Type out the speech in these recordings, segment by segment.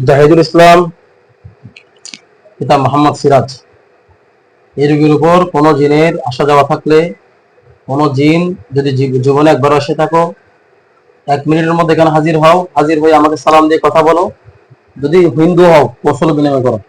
জাহিদুল ইসলাম পিতা মোহাম্মদ সিরাজ। এই রোগীর উপর কোনো জিনের আসা যাওয়া থাকলে, কোনো জিন যদি জীবনে একবার এসে থাকো, 1 মিনিটের মধ্যে এখানে হাজির হও, হাজির হয়ে আমাকে সালাম দিয়ে কথা বলো। যদি হিন্দু হও, কৌশল বিনিময় করো।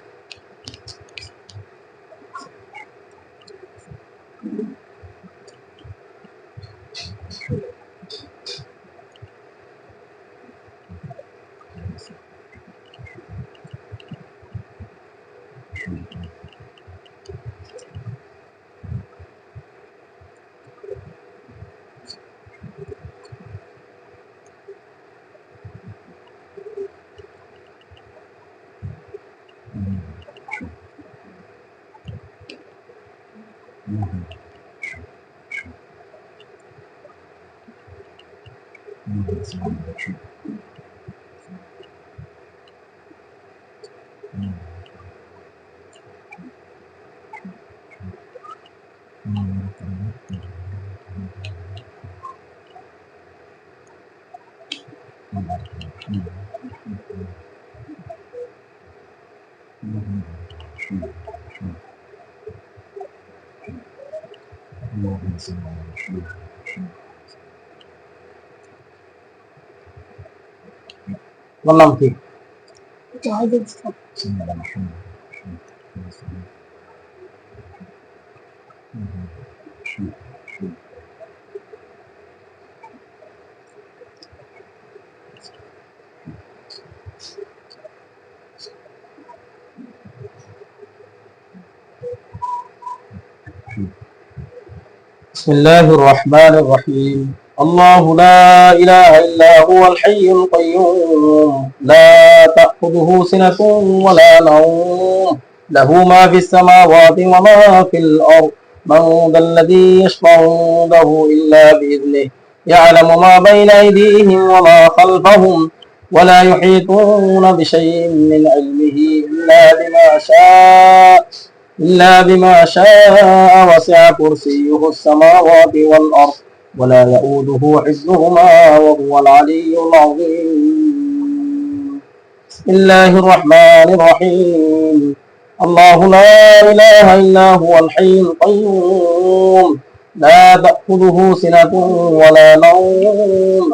তোমার নাম কি? بسم الله الرحمن الرحيم. الله لا إله إلا هو الحي القيوم لا تأخذه سنة ولا نوم له ما في السماوات وما في الأرض من ذا الذي يشفع عنده إلا بإذنه يعلم ما بين أيديهم وما خلفهم ولا يحيطون بشيء من علمه إلا بما شاء وسع كرسيه السماوات والأرض ولا يؤوده حفظهما وهو العلي العظيم. بسم الله الرحمن الرحيم. الله لا إله إلا هو الحي القيوم لا تأخذه سنة ولا نوم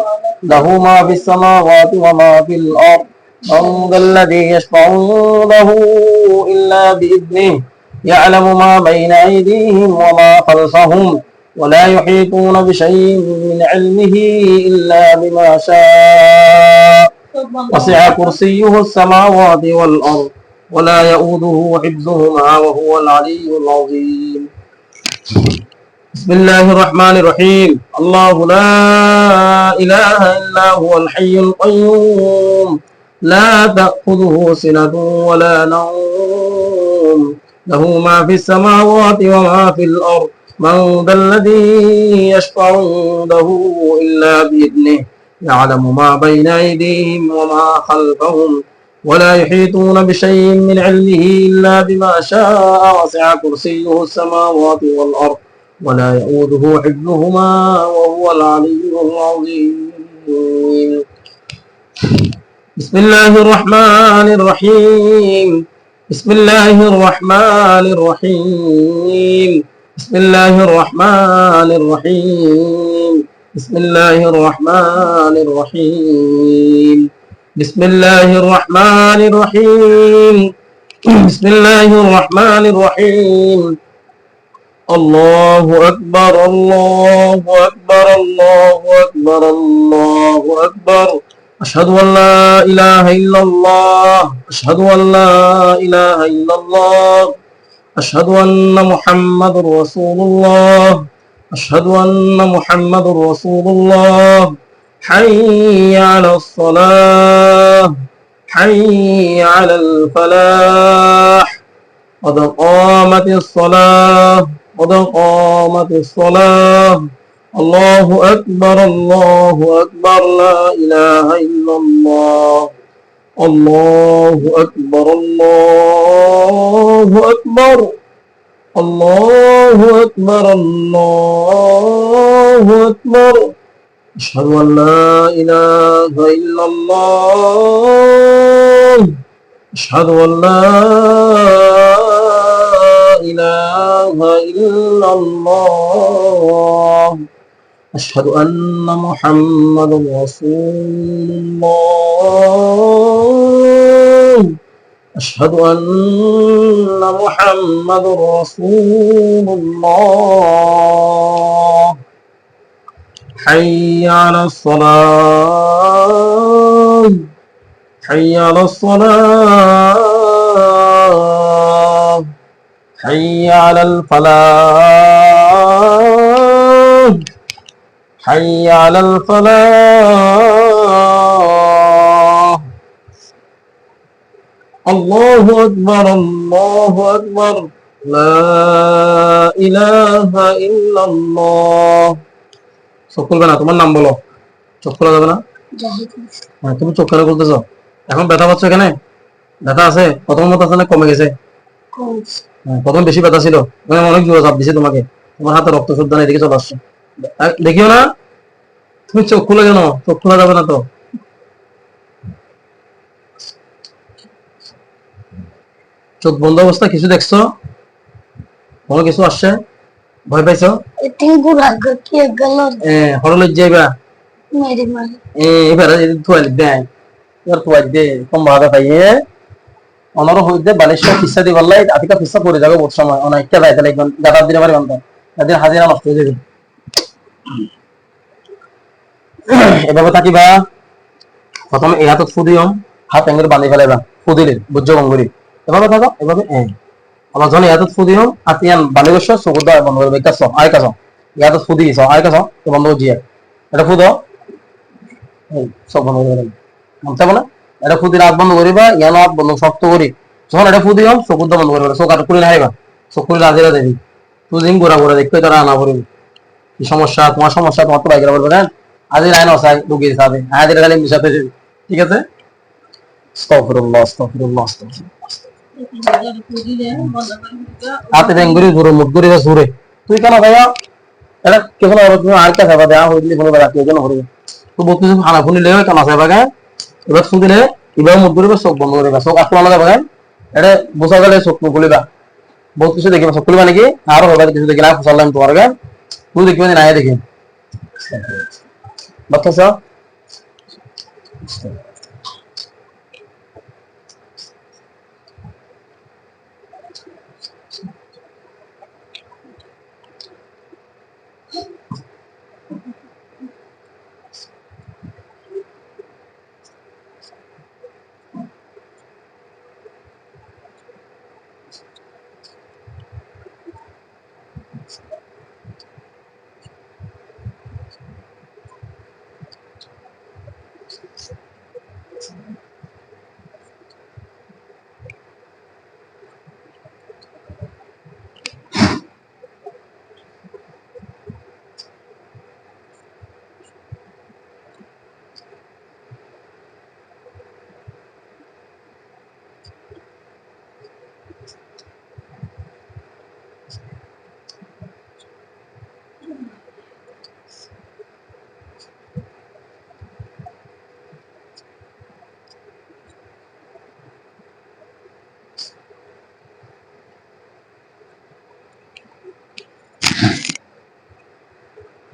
له ما في السماوات وما في الأرض من ذا الذي يشفع عنده إلا بإذنه يعلم ما بين أيديهم وما خلفهم ولا يحيطون بشيء من علمه إلا بما شاء وسع كرسيه السماوات والأرض ولا يؤوده حفظهما وهو العلي العظيم. بسم الله الرحمن الرحيم. الله لا إله إلا هو الحي القيوم لا تأخذه سنة ولا نوم له ما في السماوات وما في الأرض من ذا الذي يشفع عنده إلا بإذنه يعلم ما بين أيديهم وما خلفهم ولا يحيطون بشيء من علمه إلا بما شاء وسع كرسيه السماوات والأرض ولا يؤوده حفظهما وهو العلي العظيم. بسم الله الرحمن الرحيم. بسم الله الرحمن الرحيم. بسم الله الرحمن الرحيم. بسم الله الرحمن الرحيم. بسم الله الرحمن الرحيم. بسم الله الرحمن الرحيم. الله أكبر الله أكبر الله أكبر الله أكبر أشهد أن لا إله إلا الله أشهد أن لا إله إلا الله أشهد أن محمد رسول الله أشهد أن محمد رسول الله حي على الصلاة حي على الفلاح قد قامت الصلاة قد قامت الصلاة الله أكبر الله أكبر لا إله إلا الله الله أكبر الله أكبر الله أكبر الله أكبر أشهد أن لا إله إلا الله. أشهد أن لا إله إلا الله. أشهد أن محمد رسول الله. أشهد أن محمد رسول الله. حي على الصلاة. حي على الصلاة. حي على الفلاح. حي على الفلاح. الله أكبر الله أكبر لا إله إلا الله. চোখ খুলবে না, তোমার নাম বলো। চোখ খোলা যাবে না? হ্যাঁ, তুমি চোখ কেন খুলতেছো? এখন ব্যথা পাচ্ছ এখানে? ব্যথা আছে? প্রথম মতো আছে না কমে গেছে? হ্যাঁ, প্রথম বেশি ব্যথা ছিল, অনেক জোরে চাপ দিছে তোমাকে, তোমার হাতে রক্ত শুদ্ধ নেই, এদিকে চলে আসছে। দেখিও না, তুমি চোখ খুলে কেন? চোখ খোলা যাবে না তো। চোখ বন্ধ অবস্থা কিছু দেখছো? কোনো কিছু আসছে? ভয় পাইছো? হরলজ যাইবা এবার তোয়াল দেয়, এবার তোয়াল দে কম ভাবে পাইয়ে অনর হইতে বালেশ্বর পিসা দি বললাই আতিকা পিসা করে যাবে বহুত সময় অনেকটা যায় তাহলে একদম গাদার দিনে পারে বান্ধব তাদের হাজিরা নষ্ট হয়ে যাবে। এভাবে থাকিবা, প্রথমে এই হাতত ফুদিয়ম, হাত এঙ্গেল বান্ধি ফেলাইবা, ফুদিলে বুঝছো গঙ্গুরি, এভাবে থাকো এভাবে। আমার যখন এই হাতত ফুদিয়ম আতিয়ান বান্ধি বসছো চকুর দ্বারা বন্ধ করবে, কাছ আয় কাছ এই হাতত ফুদি দিছ আয় কাছ তো বন্ধ জিয়া এটা ফুদ সব বন্ধ করে দেবে মনতে বলে। এটা ফুদি রাত বন্ধ করিবা, ইয়ান হাত বন্ধ শক্ত করি, যখন এটা ফুদিয়ম চকুর দ্বারা বন্ধ করবে, চোখ আট করে নাইবা, চোখ করে হাজিরা দেবি, তুই দিন ঘোরা ঘোরা দেখতে তারা আনা পড়বি। কি সমস্যা তোমার? সমস্যা তোমার তো বাইকেরা বলবে না আজ লাইন অসাই রুগী হিসাবে আজ খালি মিশাতে যাবি, ঠিক আছে? আস্তাগফিরুল্লাহ আস্তাগফিরুল্লাহ আস্তাগফিরুল্লাহ। হাতে বেঙ্গুরি ঘুরে মুখ ঘুরে ঘুরে তুই কেন ভাইয়া এটা কেবল তুমি আর কে খাবা দেয়া হইলি কোনো বেলা কেউ যেন হরিবে তো বহুত কিছু খানা খুনি লেগে কেন আছে বাগান এবার শুনলে এবার মুখ ঘুরিবে চোখ বন্ধ করিবা, চোখ আটকে আলাদা বাগান এটা বোঝা গেলে চোখ মুখ খুলিবা, বহুত কিছু দেখিবা, চোখ খুলিবা নাকি আরো হবে কিছু দেখি না ফুসালাম তোমার গান তুই দেখবি না দেখি বাচ্চা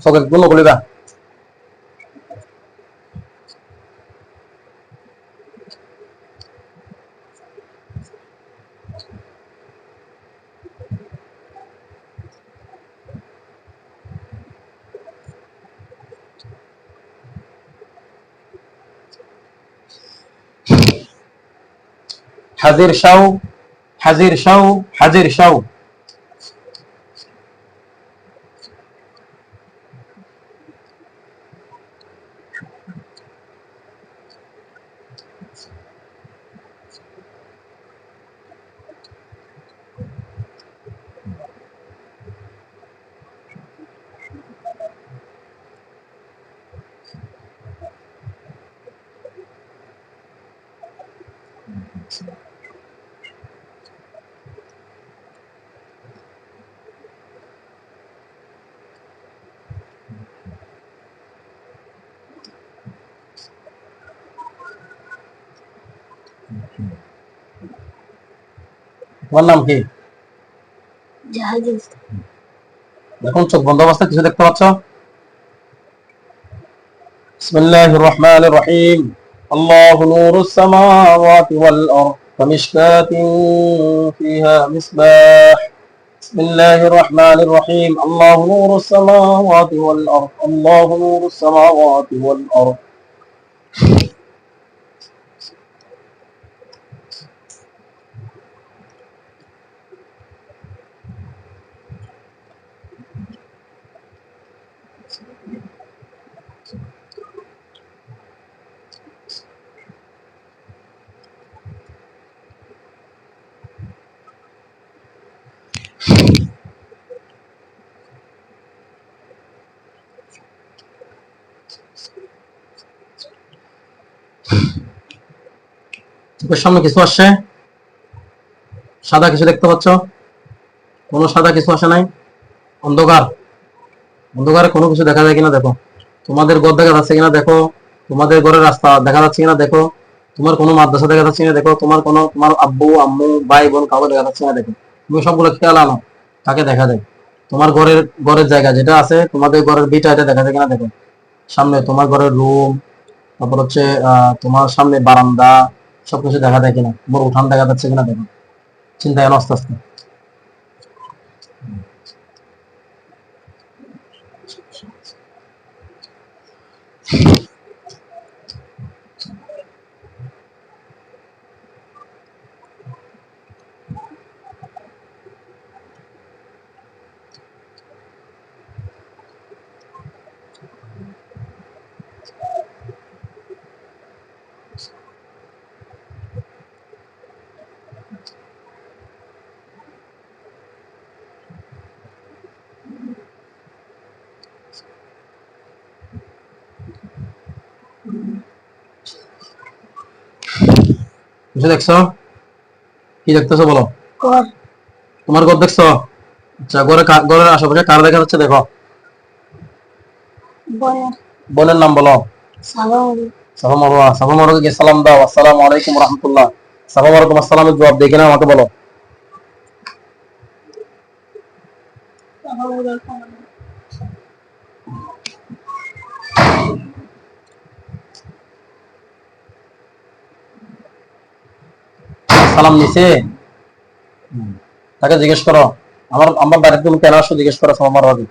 চোখ একদম খুলিবা। হাজির শাও হাজির শাও হাজির শাও। তোমার নাম কি? এখন চোখ বন্ধ অবস্থায় কিছু দেখতে পাচ্ছ? বিসমিল্লাহির রহমানির রহিম। আল্লাহু নূরুস সামাওয়াতি ওয়াল আরদ কামিশকাতিন ফিহা মিসবাহ। বিসমিল্লাহির রহমানির রহিম। আল্লাহু নূরুস সামাওয়াতি ওয়াল আরদ আল্লাহু নূরুস সামাওয়াতি ওয়াল আরদ। চোখের সামনে কিছু আসছে? সাদা কিছু দেখতে পাচ্ছ? কোনো সাদা কিছু আসে নাই? অন্ধকার? অন্ধকারে কোনো কিছু দেখা যায় কিনা দেখো। তোমাদের ঘর দেখা যাচ্ছে কিনা দেখো। তোমাদের ঘরের রাস্তা দেখা যাচ্ছে কিনা দেখো। তোমার কোনো মাদ্রাসা দেখা যাচ্ছে কিনা দেখো। তোমার আব্বু আম্মু ভাই বোন কাউকে দেখা যাচ্ছে কিনা দেখো। তুমি সবগুলো খেয়াল আনো কাকে দেখা যায়। তোমার ঘরের জায়গা যেটা আছে, তোমাদের ঘরের বিটা, এটা দেখা যায় কিনা দেখো। সামনে তোমার ঘরের রুম, তারপর হচ্ছে তোমার সামনে বারান্দা, সবকিছু দেখা যায় কিনা। তোমার উঠান দেখা যাচ্ছে কিনা দেখো। চিন্তা এলো আস্তে আস্তে। কিছু দেখছো? কি দেখতেছো বলো? তোমার ঘর দেখছো? আচ্ছা, ঘরের আশেপাশে কার দেখা যাচ্ছে দেখো। বোনের নাম বলো। সাফা মারুয়া। সাফা মারুয়াকে সালাম দাও, আসসালামু আলাইকুম রাহমাতুল্লাহ। সাফা মারুয়া তোমার সালামের জবাব দিয়ে কিনা আমাকে বলো। সালাম নিছে? তাকে জিজ্ঞেস করো। আমার বাড়িতে তুমি কেন আসো জিজ্ঞেস করো সাফা মারুয়াকে।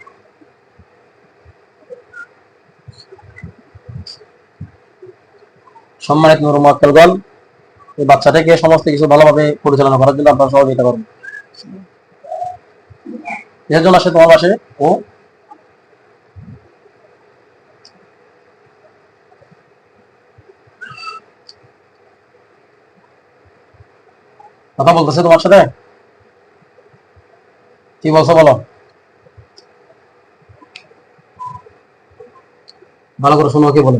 সম্মানিত নূর মুআক্কেলগণ, এই বাচ্চাটাকে সমস্ত কিছু ভালোভাবে পরিচালনা করার জন্য আপনারা সহযোগিতা করুন। এর জন্য আসে তোমার পাশে ও কথা বলতেছে তোমার সাথে। কি বলছো বলো, ভালো করে শোনো কি বলে।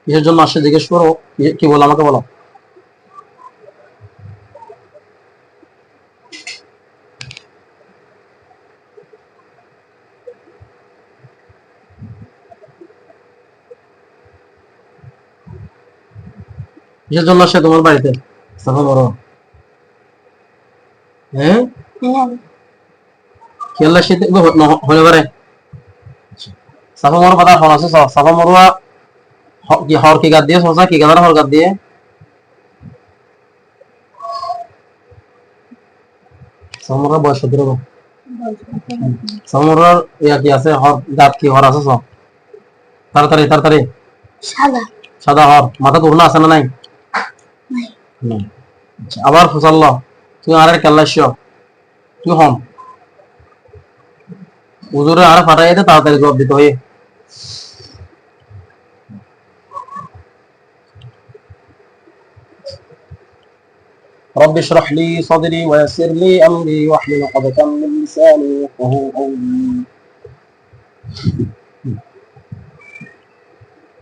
কিসের জন্য আসছে জিজ্ঞেস করো। কি বলো আমাকে বলো। কিসের জন্য আসছে তোমার বাড়িতে সাফা মারুয়া? হ্যাঁ, খেয়াল শীত হতে পারে। সাফা মারুয়া কথা শোনা আছে। সাফা মারুয়া কি হর কি গাদ দিয়ে সোজা কি গাদার হর গাদ দিয়ে সাফা মারুয়া বয়স কত রকম? সাফা মারুয়ার ইয়া কি আছে, হর গাদ কি হর আছে সব। তাড়াতাড়ি তাড়াতাড়ি। সাদা সাদা হর। মাথা তো উড়না আছে না নাই? নাই। আচ্ছা, আবার ফুসাল্লাহ। তুই আরে কাল্লাশিও তুই হম হুজুরে আর ফাটাই দে, তাড়াতাড়ি জবাব দিতে হয়। رب اشرح لي صدري ويسر لي امري واحلل عقدة من لساني يفقهوا قولي।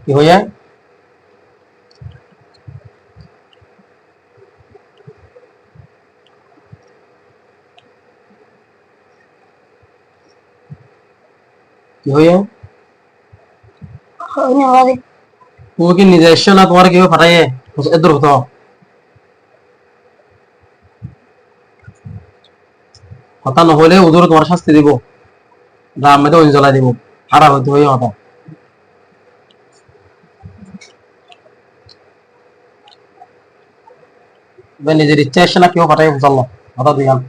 কি হইয়া? কি হইয়া? তুমি কি নিজে এসছো না তোমার কেউ ফাটাইয়ে এদুর হতো? কথা নহলে ওজোর তোমার শাস্তি দিব, গ্রাম মেতে ওই জ্বলাই দিব, হারা হইতে হই হতা। নিজের ইচ্ছা এসে না কেউ পাঠাই চললো হঠাৎ দিগান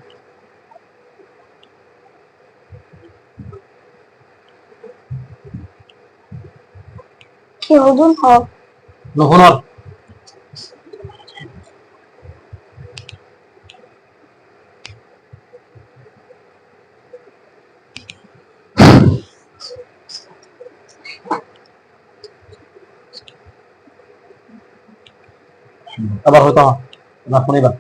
কি হুজুর হক নহনর আবার হয়তো না শুনিবা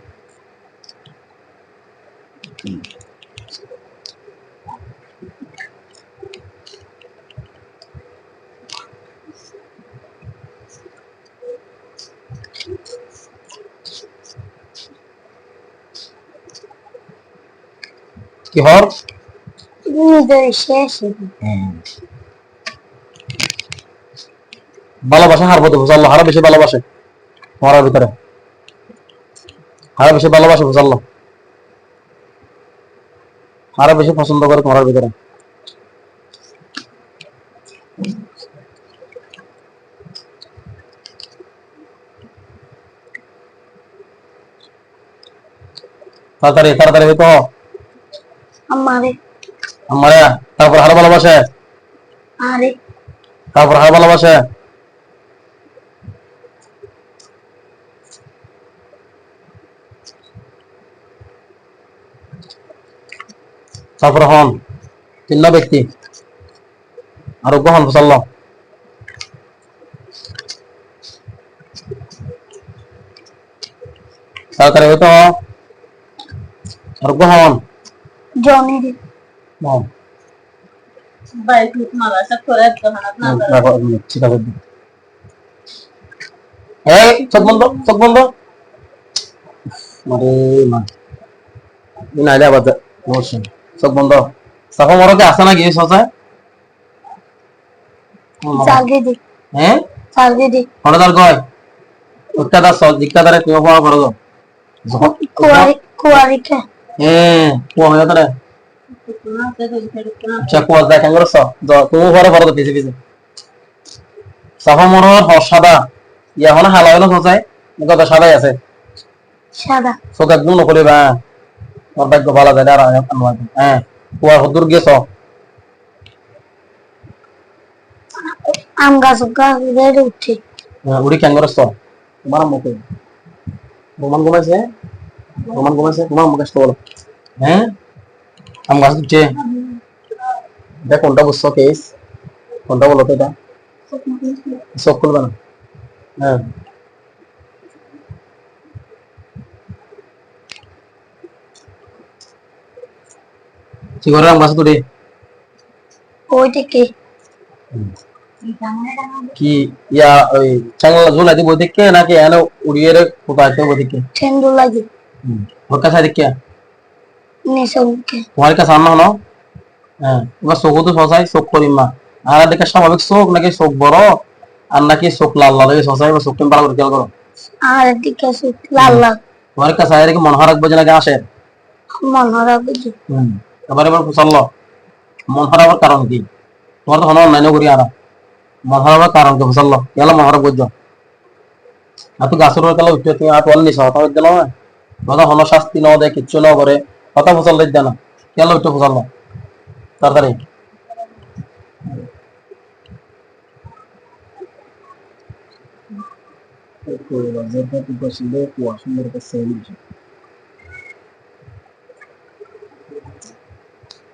কি হর নিজের শেষ ভালোবাসা হারবো তো বুঝাল্লো, হারা বেশি ভালোবাসে মরার ভিতরে, হারা বেশি ভালোবাসে বুঝাল্লো, হারা বেশি পছন্দ করে তোমার ভিতরে। তাড়াতাড়ি তাড়াতাড়ি হইতো আমারে আমারে, তারপর হারা ভালোবাসে, আরে তারপর হারা ভালোবাসে, তারপর হন তিন ব্যক্তি আরোগ্য হন ফসল তাড়াতাড়ি হইতো আরোগ্য হন জনি হন Baik, malah sekolah itu anak nada. ঠিক আছে এই চোখ বন্ধ চোখ বন্ধ আরে মা নাইলে আবার বলছেন চোখ বন্ধ সাফা মরকে আসে না গিয়ে সচায় চালগে দি হ্যাঁ চালগে দি হঠাৎ কয় উত্তাদার সল দিক্কাদারে তুমি পাওয়া করো কুয়ারি কে হ্যাঁ কুয়া হয়ে তারে আচ্ছা কুয়া দেখেন করছ তুমি পরে পরে পিছে পিছে সাফা মরর সাদা ইয়া হলে হালা হলো সচায় কত সাদাই আছে সাদা চোখ একদম নকরিবা আমার ভাগ্য ভালো যায় আর হ্যাঁ কুয়া হদুর গেছ আম গাছ গাছ উঠে উড়ি কেন করছ তোমার মুখে রোমান ঘুমাইছে রোমান ঘুমাইছে তোমার মুখে বলো হ্যাঁ আম গাছ উঠছে দেখ কোনটা বুঝছো কেস কোনটা বলো তো এটা চোখ খুলবে না হ্যাঁ কি করে আম গাছ তুলে ওই থেকে কি ইয়া ওই চাংলা ঝোলা দিব দেখে নাকি এনে উড়িয়ে কোথায় বই দেখে ঠেন্ডু লাগে ওর কাছে দেখে নেশাকে তোমার কাছে আনা হলো হ্যাঁ তোমার চোখ তো সসাই চোখ করিম মা আর দেখে স্বাভাবিক চোখ নাকি চোখ বড় আর নাকি চোখ লাল লাল হয়ে সসাই বা চোখ কেমন ভালো করে খেয়াল করো আর দিকে লাল লাল তোমার কাছে আয় কি মন হারাক বোঝে নাকি আসে মন হারা বুঝি এবার এবার চললো মন হারাবার কারণ কি তোমার তো হলো অন্যান্য করি আর মন হারাবার কারণ কি চললো গেল মন হারাক বুঝছো আর তো গাছের কালো উঠতে তুমি আর বললি কথা হইতে নয় কথা হলো শাস্তি ন দেয় কিচ্ছু ন করে কথা ফসল দিতে না গেল উঠতে ফসল তাড়াতাড়ি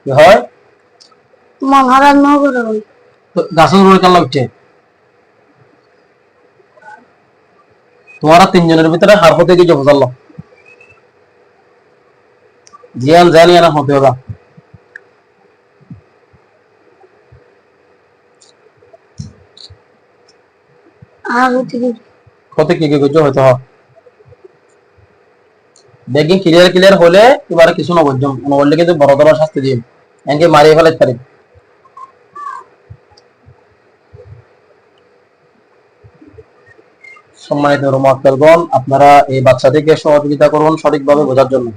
কি হয় মন হারা নগর ওই গাছের কালো উঠছে তোমারা তিনজনের ভিতরে হার হতে গিয়ে ফসল জিয়ান জানি না হতে হবে আর থেকে হতে কি কি করছো হয়তো দেখি ক্লিয়ার ক্লিয়ার হলে এবারে কিছু না বুঝছো বললে কিন্তু বড় ধরনের শাস্তি দিয়ে একে মারিয়ে ফেলে পারে সম্মানিত রহমাতগণ আপনারা এই বাচ্চাদেরকে সহযোগিতা করুন সঠিকভাবে বোঝার জন্য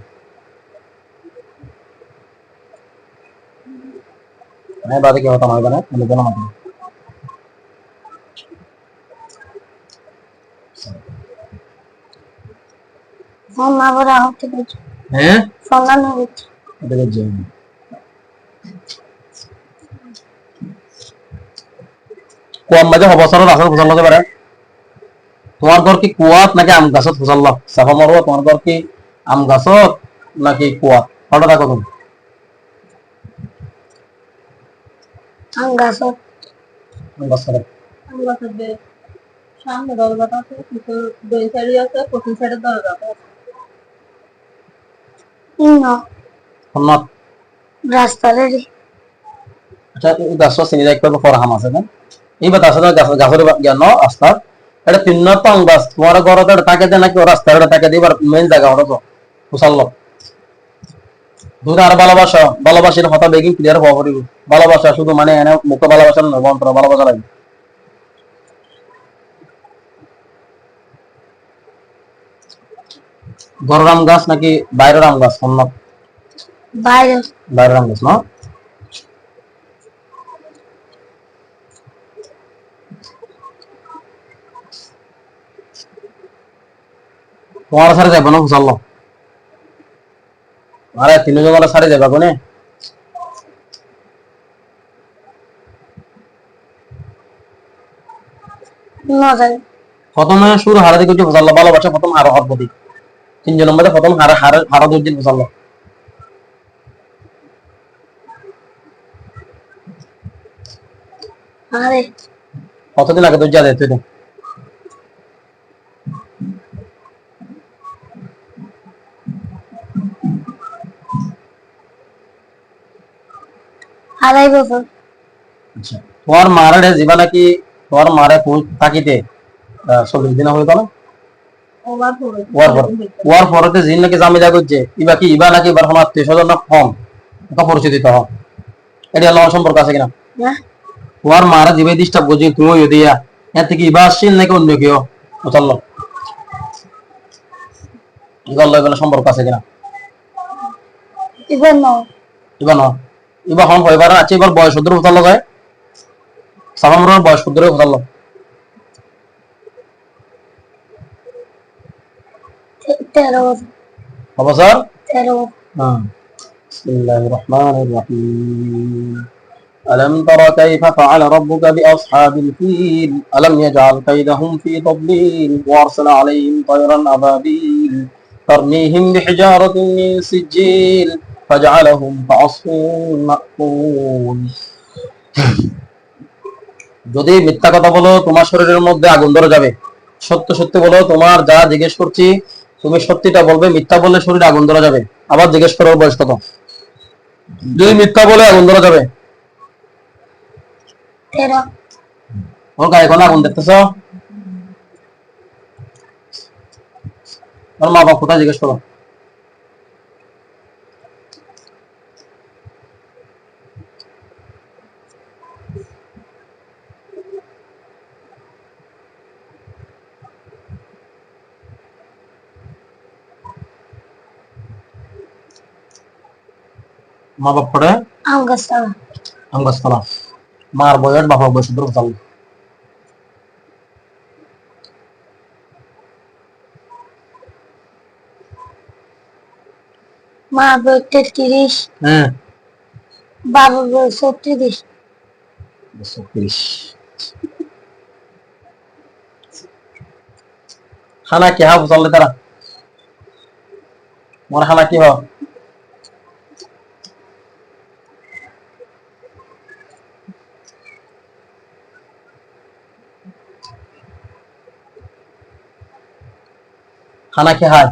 হ্যাঁ বাদে কি হতাম হবে না আমি জানা মাত্র সোনা বড় হতে গেছে হ্যাঁ সোনা নেবে এটা যে কোয়াম মাঝে অবসর রাখার ফসল হতে পারে তোমার ঘর কি কুয়াত নাকি আম গাছত ফসল সাফা মারবো তোমার ঘর কি আম গাছত নাকি কুয়াত হঠাৎ রাখো তুমি আঙ্গাস আম গাছত আমরা তো সামনে দরজাটা আছে, কিছু দুই সাইডে আছে, পশ্চিম সাইডের দরজাটা আছে। ইন্ন সন্ন্যত রাস্তারে আচ্ছা এই গাছ চিনি একবার পর হাম আছে না এইবার তার সাথে গাছের জ্ঞান রাস্তা এটা তিন তো আম গাছ তোমার ঘরতে থাকে যে নাকি রাস্তা থাকে এবার মেইন জায়গা ওটা তো ফুসাল্ল দুধ আর ভালোবাসা ভালোবাসার কথা বেগিং ক্লিয়ার হওয়া পড়িব ভালোবাসা শুধু মানে এনে মুখ ভালোবাসা নয় অন্তর ভালোবাসা লাগে ঘরের আম গাছ নাকি বাইরের আম গাছ অন্য বাইরে বাইরের আম গাছ না তোমার সারে যাবো না ফুসাল্ল আরে তিনজন সারে যাবে কোনে নজাই প্রথমে শুরু হারা দিকে ফুসাল্ল ভালোবাসা প্রথম হারা হওয়ার প্রতি তিনজন মধ্যে প্রথম হারা হারা হারা দুই দিন ফুসাল্ল আরে কতদিন আগে তুই যা দেয় তুই আড়াই বছর আচ্ছা তোমার মারে যাবা নাকি তোমার মারে কোন তাকিতে 40 দিন হয়ে গেল ওভার করে ওয়ার পরতে জিন নাকি জামি যা করছে ইবা নাকি এবার আমার 30,000 না কম এটা পরিচিত হ এটা লওয়ার সম্পর্ক আছে কিনা হ্যাঁ তোমার মারা দিবে ডিস্টার্ব করছে তুমি ওই দিয়া এর থেকে ইবা আসছেন নাকি অন্য কেউ চলল ইবার লয় সম্পর্ক আছে কিনা এবার নাও ইবা না ইবা হন হইবার আছে এবার বয়স ধরে উতাল যায় সাবামর বয়স ধরে উতাল 13 বছর অবসর 13 বছর হ্যাঁ بسم الله الرحمن الرحيم ألم تر كيف فعل ربك بأصحاب الفيل ألم يجعل كيدهم في تضليل وأرسل عليهم طيرا أبابيل ترميهم بحجارة من سجيل فجعلهم كعصف مأكول যদি মিথ্যা কথা বলো তোমার শরীরের মধ্যে আগুন ধরে যাবে সত্য সত্যি বলো তোমার যা জিজ্ঞেস করছি তুমি সত্যিটা বলবে মিথ্যা বললে শরীরে আগুন ধরে যাবে আবার জিজ্ঞেস করো বয়স কত যদি মিথ্যা বলে আগুন ধরে যাবে 13 ওর গায়ে এখন আগুন দেখতেছ ওর মা বাবা কোথায় জিজ্ঞেস করো মা বাপ পড়ে আঙ্গাসা আঙ্গাসতলা মার বয়স বাবার বয়স ধরে উতাল মা বয়স 30 হ্যাঁ বাবা বয়স 36 36 খানা কি হা বুঝালে তারা মোর খানা কি হ খানা কি হয়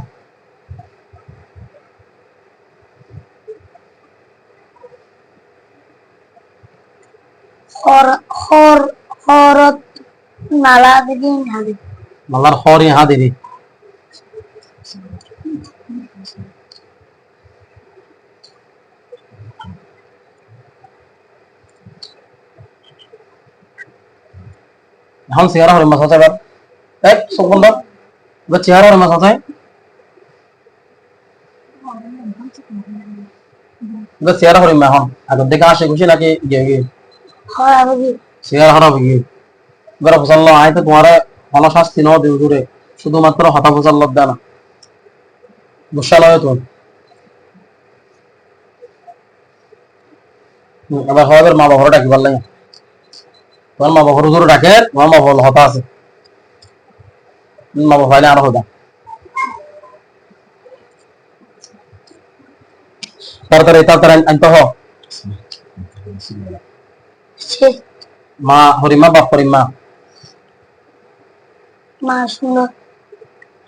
হরত নালা দিন হাদি মালার খড়ি হা দিদি এখন চেহারা হরে মাছ আছে এবার এক চোখ বন্ধ এবার চেহারা হরে মাছ আছে চেয়ার হরিম এখন আগর দেখে আসে খুশি নাকি গিয়ে গিয়ে হয় আমি চেয়ার হরাবে গিয়ে এবার ফসল আয় তো তোমার ভালো শাস্তি নাও দিও দূরে শুধুমাত্র হতা ফসল দেয় না বুঝাল হয় তো এবার হয় মা বাবার ডাকি পারলে তোমার মা বাবার দূরে ডাকে তোমার মা বাবা হতা আছে মা বাবা ফাইলে আরো হতা তাড়াতাড়ি তাড়াতাড়ি আনতে হ সে মা হরিমা বাপ হরিমা মা সুন্দর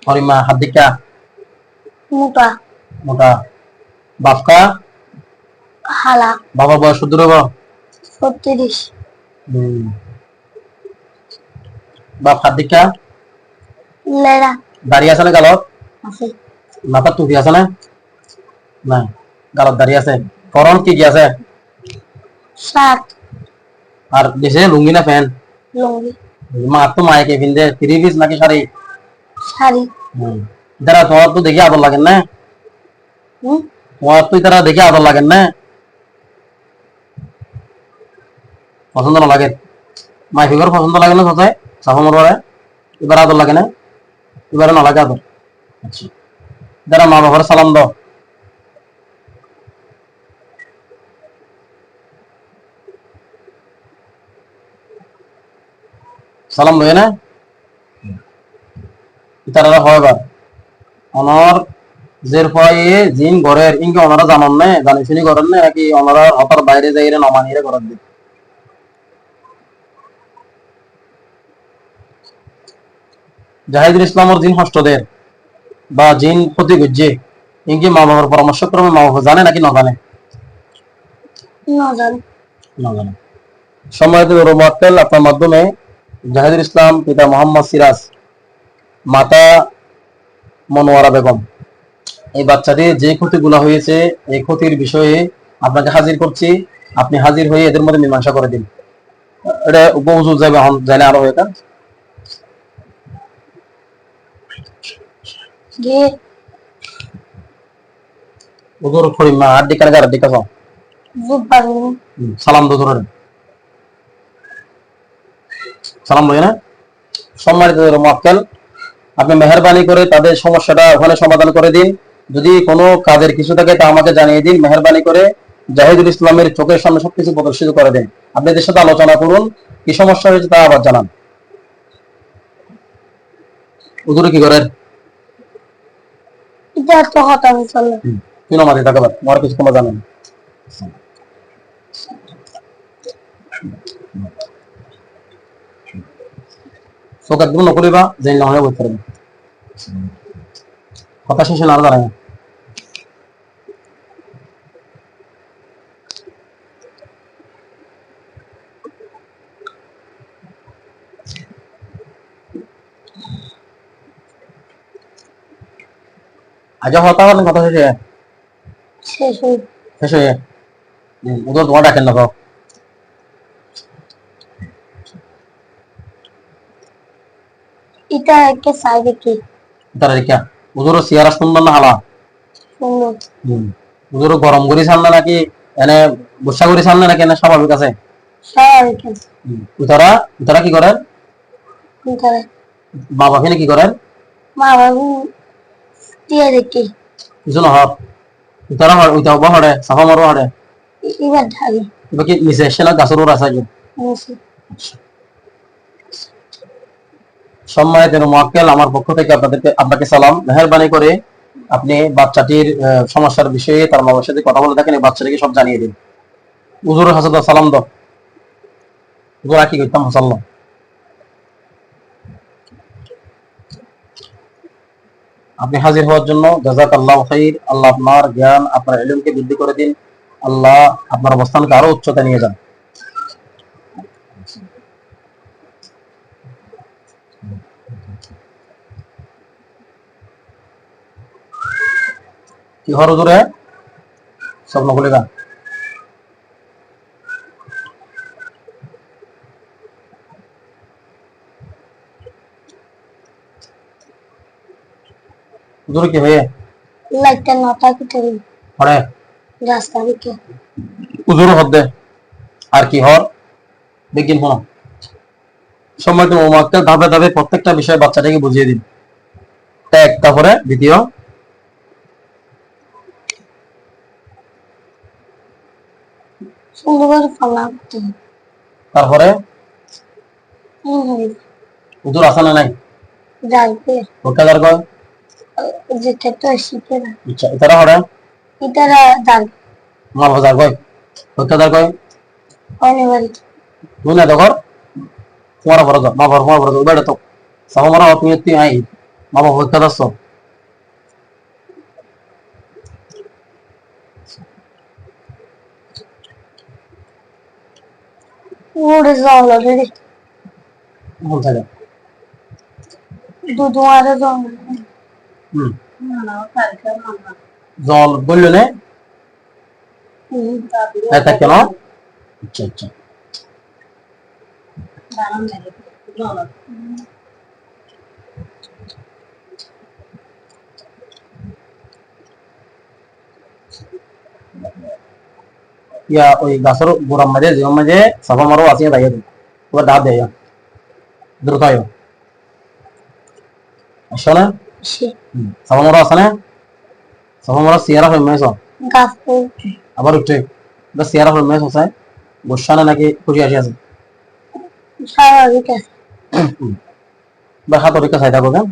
হরিমা হাদিকা মোটা মোটা বাপকা হালা বাবার বয়স দূর 36 বাপ হাদিকা লেরা দাঁড়িয়ে আছে না গালত আছে মাথা টুপি আছে না না গালত দাঁড়িয়ে আছে ফরন কি কি আছে শার্ট আর দেশে লুঙ্গি না প্যান্ট লুঙ্গি মা তো মায়েকে পিনতে 3 পিস নাকি শাড়ি শাড়ি যারা তোমার তো দেখে আদর লাগেন না তোমার তো তারা দেখে আদর লাগেন না পছন্দ না লাগে মাই ফিগার পছন্দ লাগে না কোথায় সাফা মরবারে এবার আদর লাগে না এবারে না লাগে আদর আচ্ছা যারা মা বাবার সালাম দাও সালাম লয়ে না তারা হয় বার অনর জের ফয়ে জিন ঘরের ইনকে ওনারা জানান না জানি শুনি করেন না নাকি ওনারা অতর বাইরে যাইরে নমানিরে করার দিন জাহিদুল ইসলামর জিন হষ্টদের বা জিন প্রতিগুজ্জে ইনকি মা বাবার পরামর্শক্রমে মা বাবা জানে নাকি না জানে না জানি না জানে সম্মানিত রোমাক্কেল আপনার মাধ্যমে জাহিদুল ইসলাম পিতা মোহাম্মদ সিরাজ মাতা মনোয়ারা বেগম এই বাচ্চাদের যে ক্ষতিগুলো হয়েছে এই ক্ষতির বিষয়ে আপনাকে হাজির করছি আপনি হাজির হয়ে এদের মধ্যে মীমাংসা করে দিন এটা উপযুক্ত যাবে এখন জানে আরো হয়ে গে ওদর খরিমা আর দিকার গার দিকা জুব্বার সালাম দো ধরে সালাম লয় না সম্মানিত মোয়াক্কেল আপনি মেহেরবানি করে তাদের সমস্যাটা ওখানে সমাধান করে দিন যদি কোনো কাজের কিছু থাকে তা আমাকে জানিয়ে দিন মেহেরবানি করে জাহিদুল ইসলামের চোখের সামনে সবকিছু প্রদর্শিত করে দেন আপনি এদের সাথে আলোচনা করুন কি সমস্যা হয়েছে তা আবার জানান হুজুর কি করেন এটা তো হতাম চলে তিন মাঝে থাকবার আমার কিছু তোমরা জানেন সোকাত গুলো নকরিবা জানি না হয় বলতে পারবে কথা শেষে না দাঁড়ায় আজ হতা হলে কথা শেষে শেষ হয়ে শেষ হয়ে ওদের তোমার ডাকেন না তো এটা একে সাইবে কি তারা দেখা ওদের চেয়ারা সুন্দর না হালা সুন্দর ওদের গরম করি সামনে নাকি এনে বর্ষা করি সামনে নাকি এনে স্বাভাবিক আছে স্বাভাবিক তারা তারা কি করেন করে মা বাপিনে কি করেন মা বাবু দিয়ে দেখি কিছু না হক তারা ওইটা হবা হরে সাফা মারো হরে এবার ঢালি এবার কি নিচে সেনা গাছের ওর আছে সম্মানিত মোয়াক্কেল আমার পক্ষ থেকে আপনাকে সালাম মেহেরবানি করে আপনি বাচ্চাটির সমস্যার বিষয়ে তার মা বাবার সাথে কথা বলে থাকেন এই বাচ্চাটিকে সব জানিয়ে দিন হুজুর হাসাদ সালাম দাও হুজুর কি করতাম হাসাল্লাহ আপনি হাজির হওয়ার জন্য জাযাকাল্লাহু খাইর আল্লাহ আপনার জ্ঞান আপনার ইলমকে বৃদ্ধি করে দিন আল্লাহ আপনার অবস্থানকে আরো উচ্চতা নিয়ে যান কি হর হুজুরে স্বপ্ন খুলেগা হুজুর কি হয়ে লাইটটা নটা কেটে দিন হরে রাস্তা দিকে উজুর হদ্দে আর কি হর বিজ্ঞান শোনো সময় তো হোমওয়ার্কটা ধাপে ধাপে প্রত্যেকটা বিষয় বাচ্চাটাকে বুঝিয়ে দিন এক তারপরে দ্বিতীয় সুন্দর করে ফলা করতে হবে। তারপরে হুম, উজুর আসা না নাই যাইতে ভোট্টাদার কয় যেটা তো শিখে না আচ্ছা এটারা হরে ইতারা দাল মাল বাজার কয় ভোট্টাদার কয় অনেবারি তুই না দেখর তোমার বড় মা বড় মা বড় উবেড়ে তো সামা মারা তুমি তুই আই মা বাবা ভোট্টাদার সব উড়ে জল অলরেডি ভুল থাকে দুধুয়ারে জল হুম না না কালকে মামা জল বললো না তারপরে এটা কেন আচ্ছা আচ্ছা দাঁড়ান মেরে জল ইয়া ওই গাছের গোড়ার মাঝে জীবন মাঝে সাফা মারো আসিয়া তাইয়া দিই তোমার ডাব দেয় দ্রুত আয়ো আসো না সে সাফা মারো আছে না সাফা মারো সিয়ারা হয়ে মেস গাছ আবার উঠে সিয়ারা হয়ে মেস আছে গোসানা নাকি খুশি আসি আছে স্বাভাবিক আছে বা হাত রেখা চাই থাকো কেন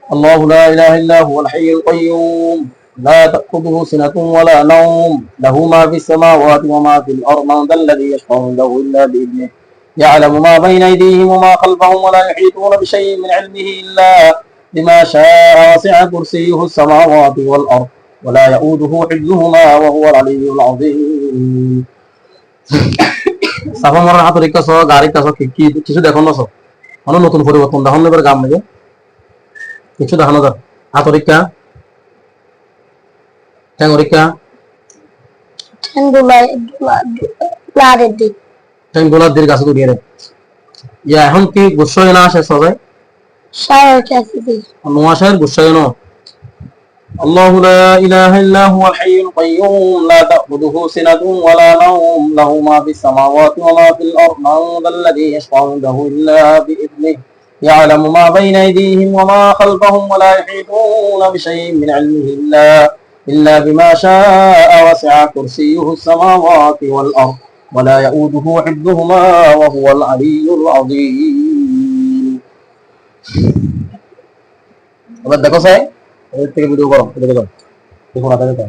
الله لا إله إلا هو الحي القيوم لا تأخذه سنة ولا نوم له ما في السماوات وما في الأرض من ذا الذي يشفع عنده إلا بإذنه يعلم ما بين أيديهم وما خلفهم ولا يحيطون بشيء من علمه إلا بما شاء وسع كرسيه السماوات والأرض ولا يؤوده حفظهما وهو العلي العظيم সাফা মারার হাত রেখা সহ গাড়ি কাছ কি কিছু দেখো না সব অনেক নতুন পরিবর্তন দেখুন এবার গাম মেজে কিছু দেখানো যাক হাতরিকা ট্যাঙ্গরিকা ব্লাডের দিক ট্যাঙ্গুলার দীর্ঘ আছে দুনিয়ারে ইয়া এখন কি গুচ্ছয় না আসে সবাই স্বাভাবিক আছে দিক নোয়াশের গুচ্ছয় না الله لا إله إلا هو الحي القيوم لا تأخذه سنة ولا نوم له ما في السماوات وما في الأرض من ذا الذي يشفع عنده إلا بإذنه يعلم ما بين أيديهم وما خلفهم ولا يحيطون بشيء من علمه إلا بما شاء وسع كرسيه السماوات والأرض ولا يؤوده حفظهما وهو العلي العظيم এবার দেখো স্যার এর থেকে ভিডিও করো দেখো দেখো না দেখো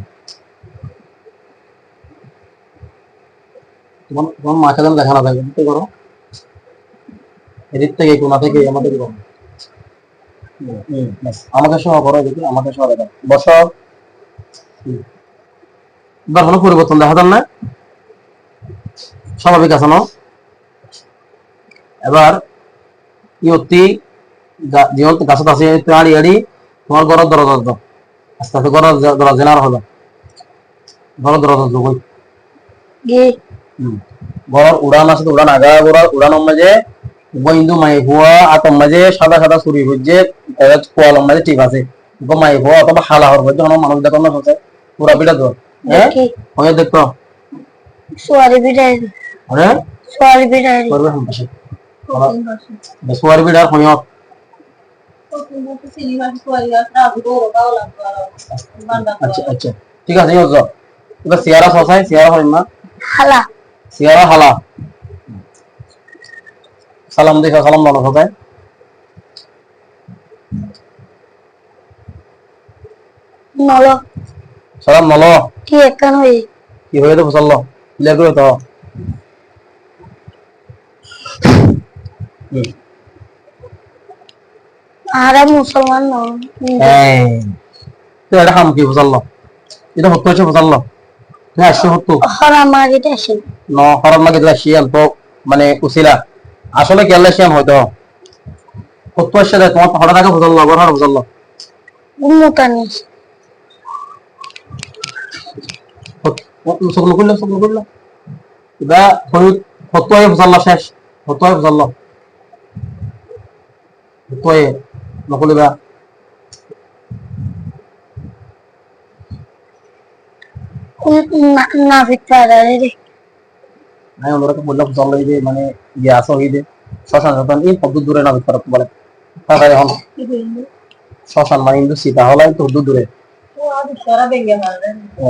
তোমার মাকে যেন দেখা না থাকে কি করো এদিক থেকে কোনা থেকে আমাদের করো আমাকে সহ করো দেখি আমাকে সহ দেখো বসো এবার কোনো পরিবর্তন দেখা যান না স্বাভাবিক আছে না এবার ইয়তি জীবন গাছত আছে আড়ি আড়ি তোমার ঘরের দরজা দাও আস্তে আস্তে ঘরের দরজা জেনার হলো ঘরের দরজা দাও কই ঘরের উড়ান আছে তো উড়ান আগা ঘরের উড়ান মাঝে বইন্দু মাই হুয়া আতম মাঝে সাদা সাদা চুরি হইছে কোয়ালম মাঝে ঠিক আছে মাই হুয়া অথবা হালা হর হইছে মানুষ দেখো না হচ্ছে পুরা বিটা দর হ্যাঁ হয়ে দেখো সোয়ারি বিড়াই আরে সোয়ারি বিড়াই করবে হাম পাশে সোয়ারি বিড়ার হইয়ত আচ্ছা আচ্ছা ঠিক আছে ইয়ে যাও এবার সিয়ারা সসাই সিয়ারা হয় না হালা সিয়ারা হালা সালাম দেখা সালাম দাও সসাই নল সালাম নলো কি একখান হই কি হয়ে তো ফসল ক্লিয়ার করে তো আরে মুসলমান নয় হ্যাঁ তো এটা হাম কি ফসল এটা হতো হচ্ছে ফসল হ্যাঁ আসছে হতো হরা মাগিটা আসে ন হরম মাগে দিলা শিয়াম তো মানে উসিলা আসলে কি আল্লাহ শিয়াম হয়তো হতো আসছে তোমার হঠাৎ আগে ফসল বড় হর ফসল উন্মুকানি শুকনো করলো এবার হতো আগে ফসল শেষ হতো আগে ফসল হতো আগে নকলিবা নাভিক পাড়ারে রে আমি ওদেরকে বললাম চল এই যে মানে ইয়ে আসো এই যে শ্মশান শ্মশান এই কত দূরে না বিস্তার বলে তাড়াতাড়ি এখন শ্মশান মানে কিন্তু সীতা হলাই তো দূরে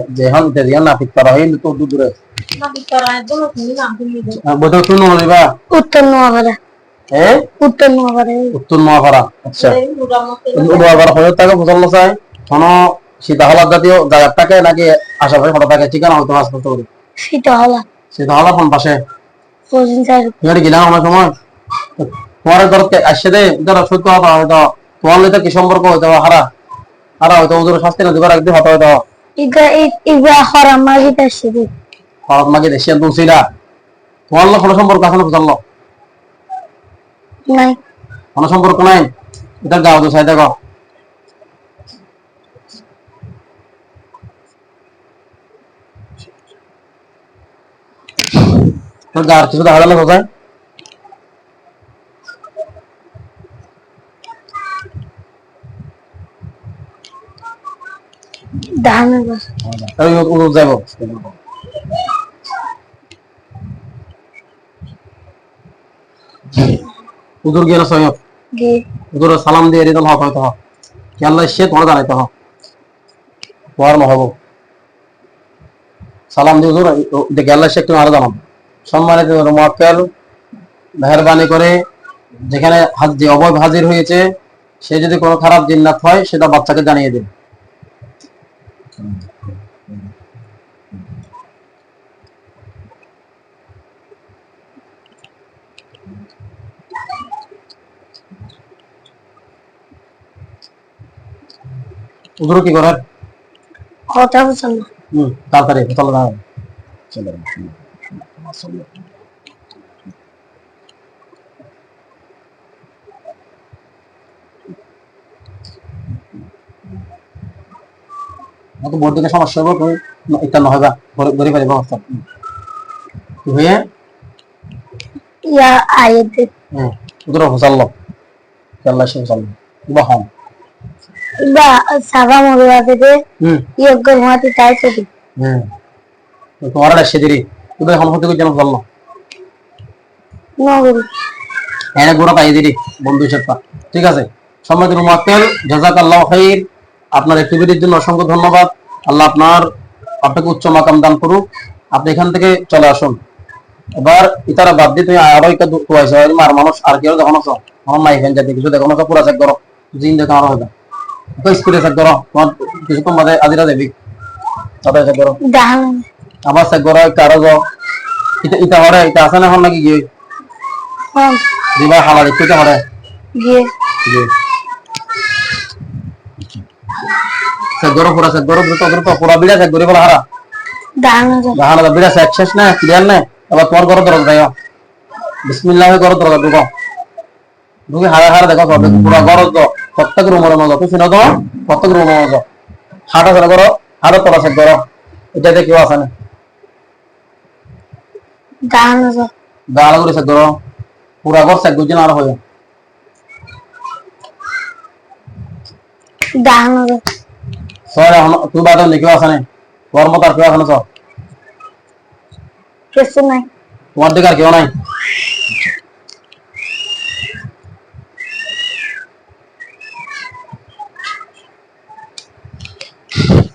যে এখন যে না পিক করা হয় তো দূরে বোধহয় শুনো বলিবা উত্তর নোয়াপাড়া হ্যাঁ উত্তর নোয়াপাড়া উত্তর নোয়াপাড়া আচ্ছা নোয়াপাড়া হয়ে থাকে বুঝল চাই কোন সীতা হলার জাতীয় জায়গাটাকে নাকি আশেপাশে হঠাৎ থাকে ঠিকানা হয়তো হাসপাতাল সীতা হলা সীতা হলা কোন পাশে ফৌজিন স্যার তুমি গেলাম আমার সময় তোমার ধরতে আসছে দে ধরো সত্য কথা হয়তো তোমার লইতে কি সম্পর্ক হয়তো হারা হারা হয়তো ওদের শাস্তি না দিবার একদিন হতো হয়তো ইগা হরাম মাগি আসছে রে হঠাৎ মাকে দেশিয়া দুলছিলা তোমার লোক কোনো সম্পর্ক আছে না বুঝলো নাই কোনো সম্পর্ক নাই এটা গাও তো সাইডে গাও তোর গার কিছু দেখা গেল কোথায় ধানের গাছ ওই উদর যাবো উদর গিয়ে সয়ব গে উদর সালাম দিয়ে রিদল হক হয়তো কি আল্লাহ সে তোমার জানাইতে হ তোমার নহব সালাম দিয়ে উদর দেখে আল্লাহ শেখ তুমি আরো জানাবো সম্মানিত মোয়াক্কেল মেহরবানি করে যেখানে যে অবৈধ হাজির হয়েছে সে যদি কোনো খারাপ জিন্নাত হয় সেটা বাচ্চাকে জানিয়ে দিন উদর কি করার কথা বলছেন না তাড়াতাড়ি চলো দাঁড়াও চলো তো বোর্ড দিকে সমস্যা হবে তুমি এটা না হইবা গরি পারিব অবস্থা হয়ে ইয়া আয়েতে উদর হোসাল্লো আল্লাহ সে হোসাল্লো বহাম বা সাবা মরুয়াতে দে ইয়োগ্য মাটি তাই চলি তোমার আসছে দিরি উদয় হন হতে যেন বললো নগরী এনে গোড়া পাই দিরি বন্ধু হিসেবে ঠিক আছে সম্মানিত মুআক্কেল জাযাকাল্লাহু খাইর আপনার অ্যাক্টিভিটির জন্য অসংখ্য ধন্যবাদ আল্লাহ আপনাকে উচ্চ মাকাম দান করুক আপনি এখান থেকে চলে আসুন এবার ইতারা বাদ দিয়ে তুমি আরো একটা তোয়াইছো মার মানুষ আর কেউ দেখো না আমার মাই ফ্যান যাতে কিছু দেখো না পুরা চেক করো জিন দেখো আর হবে তো স্পিডে চেক করো তোমার কিছু কম বাদে আজিরা দেবি তাতে চেক করো দাহান আবার চেক করো কারো এটা এটা হরে এটা আছে না এখন নাকি গিয়ে হন দিবা হালা দেখতে তো হরে গিয়ে গিয়ে চেক করো পুরা চেক করো দ্রুত পুরা বিড়া চেক করি বলা হারা দাহান বিড়া চেক শেষ না ক্লিয়ার না এবার তোমার ঘর দরজা যাই বিসমিল্লাহ ঘর দরজা ঢুকো ঢুকে হারা দেখো সব পুরা ঘর প্রত্যেক রুমের মজা তুই চিনো তো প্রত্যেক রুমের মজা হাঁটা চলা করো হাঁটা তোলা চেক করো এটাতে কেউ আছে না গালা করে চেক করো পুরা ঘর চেক করছি না আর হয়ে সর এখন তুই বাদ নি কেউ আছে না তোর মতো আর কেউ আছে না সব কিছু নাই তোমার দিকে আর কেউ নাই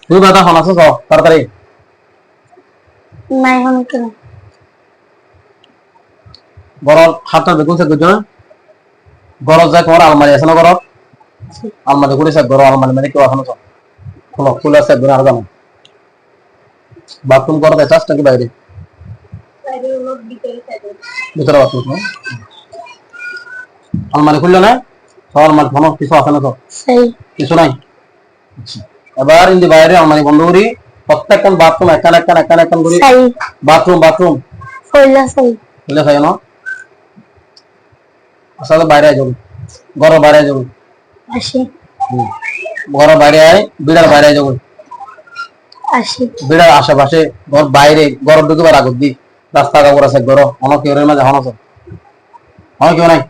তুই বাদা হন আছো সব তাড়াতাড়ি নাই হন কেন গরল হাতটা দেখুন চেক করছো না গরজ যায় তোমার আলমারি আছে না গরজ আলমারি করে চেক করো আলমারি মানে কেউ আছে না সব খোলো খুলে চেক করে আর জানো বাথরুম করো দেখাস নাকি বাইরে ভিতরে বাথরুম আলমারি খুললো না সব আলমারি কোনো কিছু আছে না সব কিছু নাই এবার ইন্দি বাইরে আলমারি বন্ধ করি প্রত্যেকটা বাথরুম একান করি বাথরুম খুলে খাই না আসলে বাইরে যাবো ঘর বাইরে যাবো ঘর বাইরে আয় বিড়ার বাইরে যাবো বিড়ার আশেপাশে ঘর বাইরে ঘর ঢুকবার আগত দি রাস্তা কাপড় আছে ঘর অনেক কেউ মাঝে হন আছে অনেক কেউ নাই